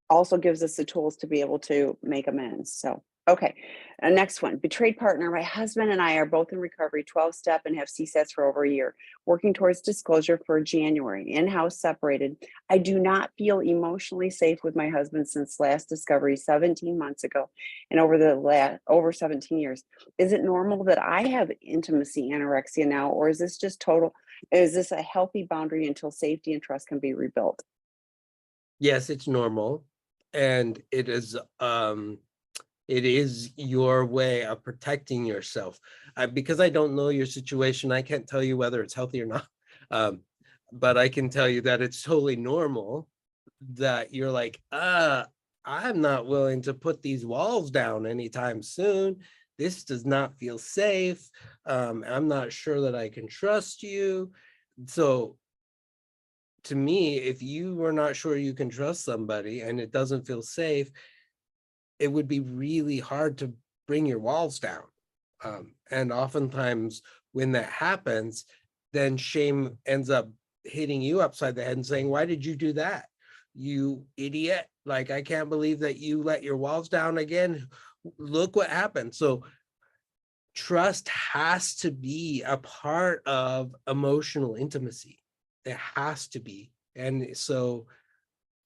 also gives us the tools to be able to make amends. So, okay. Next one, betrayed partner. My husband and I are both in recovery, 12-step, and have CSATs for over a year, working towards disclosure for January, in-house separated. I do not feel emotionally safe with my husband since last discovery 17 months ago and over 17 years. Is it normal that I have intimacy anorexia now, or is this a healthy boundary until safety and trust can be rebuilt? Yes, it's normal. And it is your way of protecting yourself. Because I don't know your situation, I can't tell you whether it's healthy or not. But I can tell you that it's totally normal that you're like, I'm not willing to put these walls down anytime soon. This does not feel safe. I'm not sure that I can trust you. So to me, if you were not sure you can trust somebody and it doesn't feel safe, it would be really hard to bring your walls down. And oftentimes when that happens, then shame ends up hitting you upside the head and saying, why did you do that? You idiot. Like, I can't believe that you let your walls down again. Look what happened. So trust has to be a part of emotional intimacy. It has to be. And so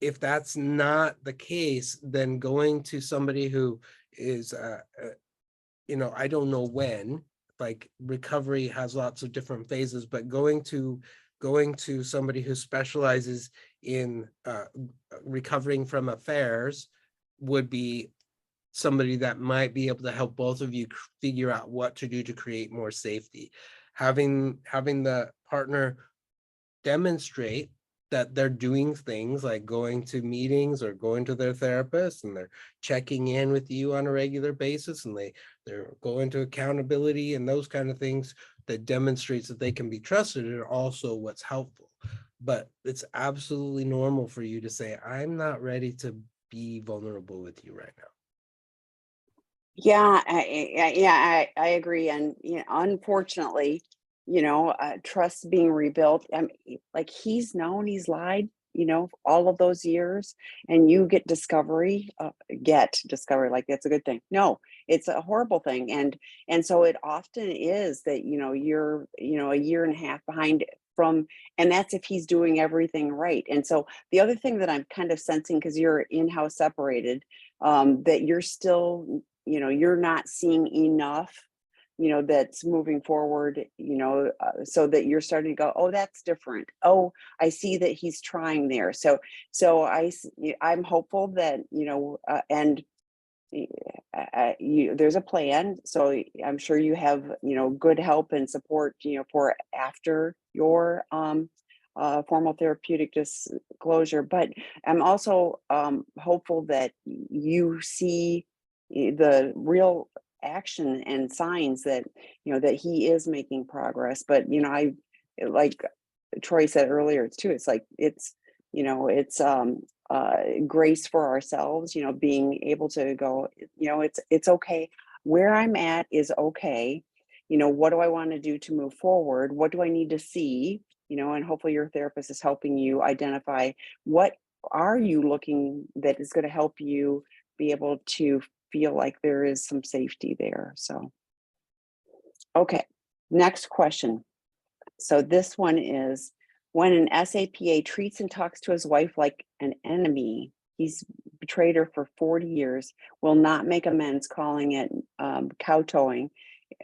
if that's not the case, then going to somebody who is, I don't know when, like recovery has lots of different phases, but going to somebody who specializes in recovering from affairs would be somebody that might be able to help both of you figure out what to do to create more safety. Having the partner demonstrate that they're doing things like going to meetings or going to their therapist, and they're checking in with you on a regular basis, and they're going to accountability and those kind of things that demonstrates that they can be trusted are also what's helpful. But it's absolutely normal for you to say, I'm not ready to be vulnerable with you right now. Yeah, I agree. And unfortunately, trust being rebuilt. Like he's known he's lied, all of those years, and you get discovery, like that's a good thing. No, it's a horrible thing. And so it often is that, you're, a year and a half behind from, and that's if he's doing everything right. And so the other thing that I'm kind of sensing, because you're in-house separated, that you're still, you're not seeing enough, that's moving forward, so that you're starting to go, oh, that's different. Oh, I see that he's trying there. I'm hopeful that, and there's a plan. So I'm sure you have, good help and support, for after your formal therapeutic disclosure. But I'm also hopeful that you see the real action and signs that, that he is making progress. But, I, like Troy said earlier too, it's like, it's grace for ourselves, being able to go, it's okay. Where I'm at is okay. What do I want to do to move forward? What do I need to see? And hopefully your therapist is helping you identify what are you looking that is going to help you be able to feel like there is some safety there. So, okay, next question. So this one is, when an SAPA treats and talks to his wife like an enemy, he's betrayed her for 40 years, will not make amends, calling it kowtowing,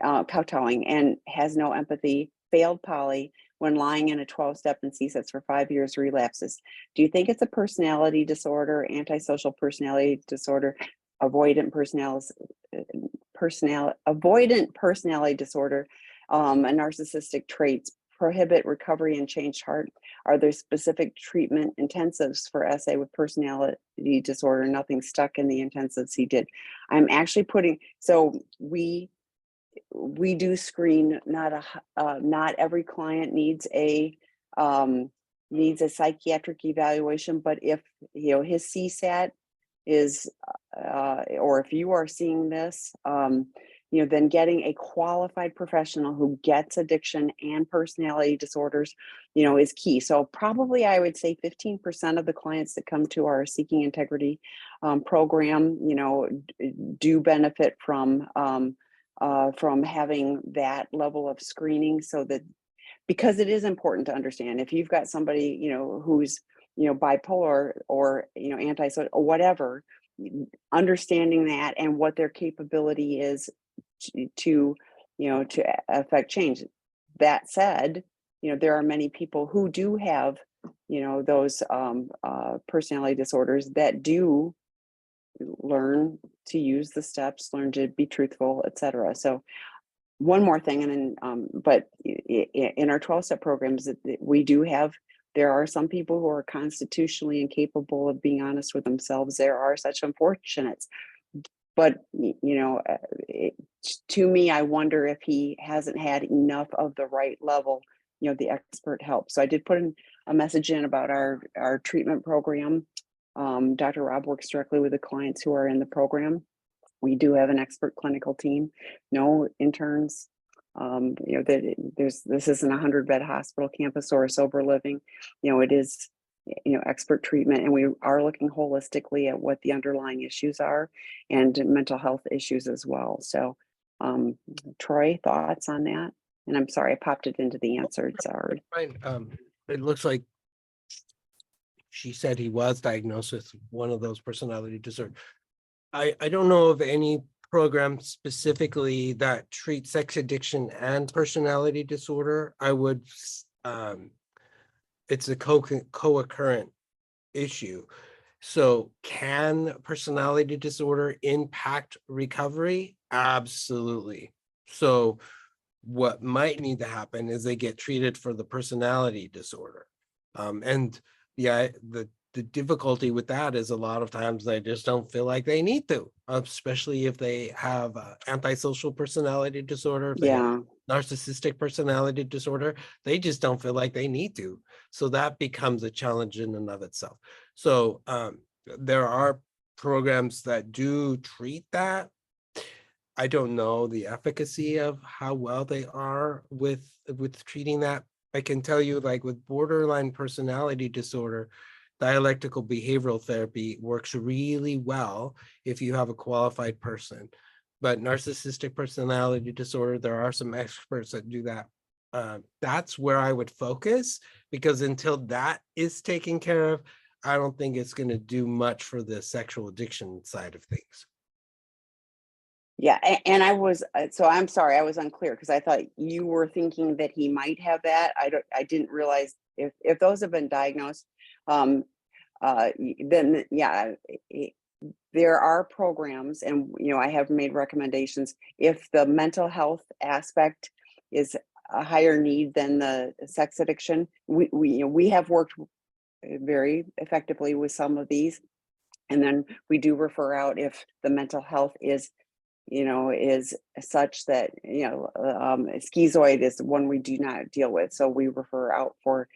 and has no empathy, failed poly, when lying in a 12-step and CSATs for 5 years relapses. Do you think it's a personality disorder, antisocial personality disorder, avoidant personality disorder, a narcissistic traits, prohibit recovery and changed heart? Are there specific treatment intensives for SA with personality disorder? Nothing stuck in the intensives he did. I'm actually putting, so we do screen, not every client needs a psychiatric evaluation, but if his CSAT is or if you are seeing this, then getting a qualified professional who gets addiction and personality disorders, is key. So probably I would say 15% of the clients that come to our Seeking Integrity program, do benefit from having that level of screening, so that, because it is important to understand if you've got somebody, who's, bipolar or, antisocial or whatever, understanding that and what their capability is to affect change. That said, there are many people who do have, those personality disorders that do learn to use the steps, learn to be truthful, etc. So one more thing, and then, but in our 12-step programs, we do have, there are some people who are constitutionally incapable of being honest with themselves. There are such unfortunates, but to me, I wonder if he hasn't had enough of the right level, the expert help. So I did put in a message in about our treatment program. Dr. Rob works directly with the clients who are in the program. We do have an expert clinical team, no interns. This isn't a 100-bed hospital campus or a sober living. It is, expert treatment, and we are looking holistically at what the underlying issues are and mental health issues as well. So, Troy, thoughts on that? And I'm sorry, I popped it into the answer. Sorry. Fine. It looks like she said he was diagnosed with one of those personality disorders. I don't know of any program specifically that treats sex addiction and personality disorder. I would, it's a co-occurrent issue. So can personality disorder impact recovery? Absolutely. So what might need to happen is they get treated for the personality disorder. And yeah, the difficulty with that is a lot of times they just don't feel like they need to, especially if they have antisocial personality disorder, if they have narcissistic personality disorder, they just don't feel like they need to. So that becomes a challenge in and of itself. So there are programs that do treat that. I don't know the efficacy of how well they are with treating that. I can tell you, like with borderline personality disorder, dialectical behavioral therapy works really well if you have a qualified person. But narcissistic personality disorder, there are some experts that do that. That's where I would focus, because until that is taken care of, I don't think it's going to do much for the sexual addiction side of things. Yeah, and I was, so I'm sorry, I was unclear because I thought you were thinking that he might have that. I didn't realize if those have been diagnosed, then yeah, there are programs, and I have made recommendations if the mental health aspect is a higher need than the sex addiction. We have worked very effectively with some of these, and then we do refer out if the mental health is such that, schizoid is one we do not deal with. So we refer out for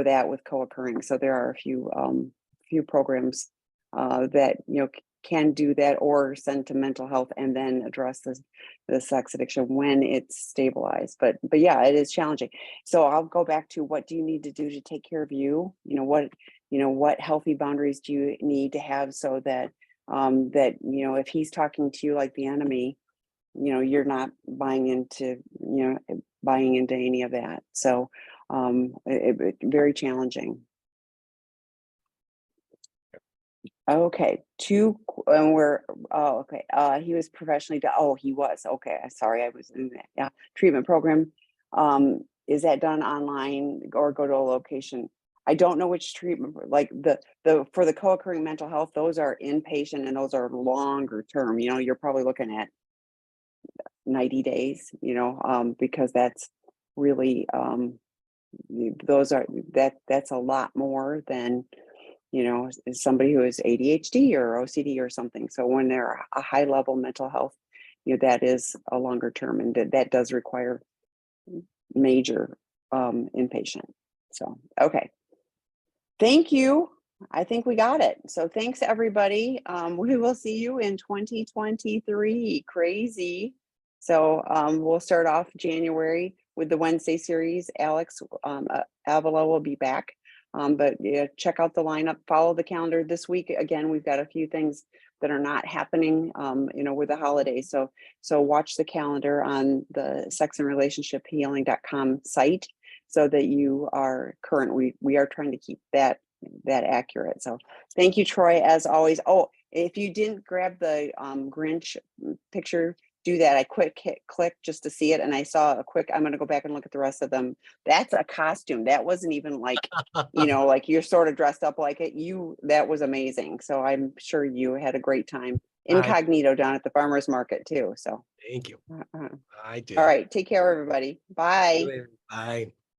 that with co-occurring. So there are a few programs that, can do that, or send to mental health and then address the sex addiction when it's stabilized. But yeah, it is challenging. So I'll go back to, what do you need to do to take care of you? What healthy boundaries do you need to have, so that if he's talking to you like the enemy, you're not buying into any of that. So very challenging. Okay, okay. He was professionally he was, okay. Sorry, I was in that, treatment program. is that done online or go to a location? I don't know which treatment, like for the co-occurring mental health, those are inpatient and those are longer term, you know, you're probably looking at 90 days, you know, because that's really, those are, that's a lot more than, you know, somebody who has ADHD or OCD or something. So when they're a high level mental health, you know, that is a longer term, and that does require major inpatient. So, okay. Thank you. I think we got it. So thanks everybody. We will see you in 2023. Crazy. So we'll start off January with the Wednesday series. Alex Avila will be back. But yeah, check out the lineup, follow the calendar this week. Again, we've got a few things that are not happening, you know, with the holidays. So watch the calendar on the sexandrelationshiphealing.com site so that you are current. We are trying to keep that accurate. So thank you, Troy, as always. Oh, if you didn't grab the Grinch picture, do that. I click just to see it, and I saw a quick. I'm going to go back and look at the rest of them. That's a costume. That wasn't even like, you know, like you're sort of dressed up like it. That was amazing. So I'm sure you had a great time incognito down at the farmers market too. So Thank you. I did. all right, take care, everybody. Bye. Bye.